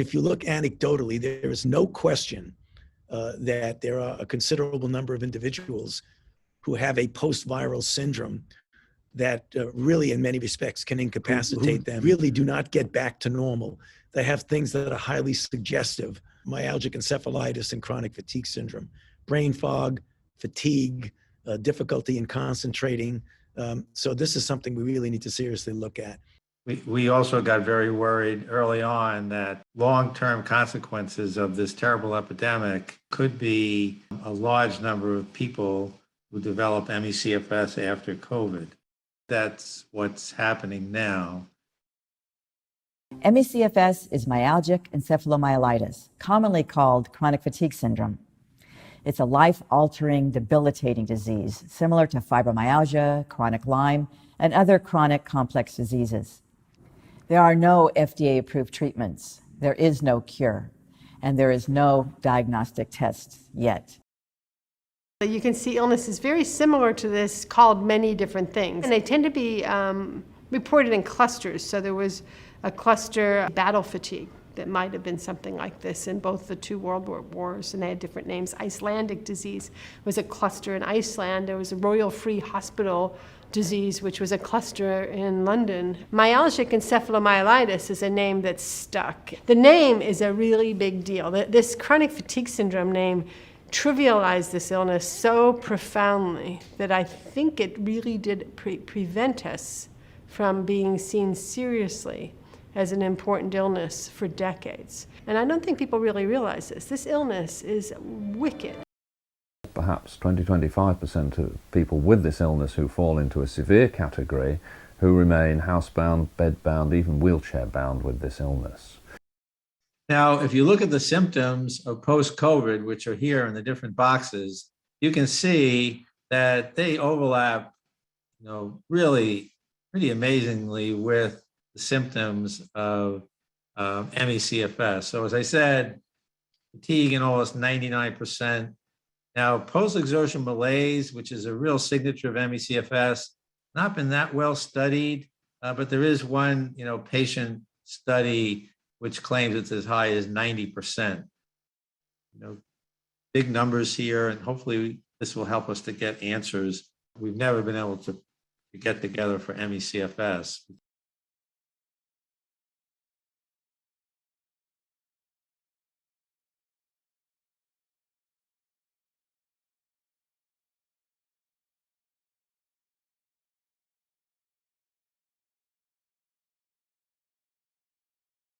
If you look anecdotally, there is no question that there are a considerable number of individuals who have a post-viral syndrome that really, in many respects, can incapacitate them, really do not get back to normal. They have things that are highly suggestive: myalgic encephalitis and chronic fatigue syndrome, brain fog, fatigue, difficulty in concentrating. So this is something we really need to seriously look at. We also got very worried early on that long-term consequences of this terrible epidemic could be a large number of people who develop MECFS after COVID. That's what's happening now. MECFS is myalgic encephalomyelitis, commonly called chronic fatigue syndrome. It's a life-altering, debilitating disease, similar to fibromyalgia, chronic Lyme, and other chronic complex diseases. There are no FDA-approved treatments, there is no cure, and there is no diagnostic test yet. You can see illness is very similar to this, called many different things. And they tend to be reported in clusters. So there was a cluster battle fatigue that might have been something like this in both the two World Wars, and they had different names. Icelandic disease was a cluster in Iceland. There was a Royal Free Hospital disease, which was a cluster in London. Myalgic encephalomyelitis is a name that's stuck. The name is a really big deal. This chronic fatigue syndrome name trivialized this illness so profoundly that I think it really did prevent us from being seen seriously as an important illness for decades. And I don't think people really realize this. This illness is wicked. Perhaps 20-25% of people with this illness who fall into a severe category who remain housebound, bedbound, even wheelchair-bound with this illness. Now, if you look at the symptoms of post-COVID, which are here in the different boxes, you can see that they overlap, really pretty amazingly with the symptoms of MECFS. So as I said, fatigue in almost 99%. Now, post-exertion malaise, which is a real signature of MECFS, not been that well studied, but there is one, patient study which claims it's as high as 90%. Big numbers here, and hopefully this will help us to get answers. We've never been able to get together for MECFS.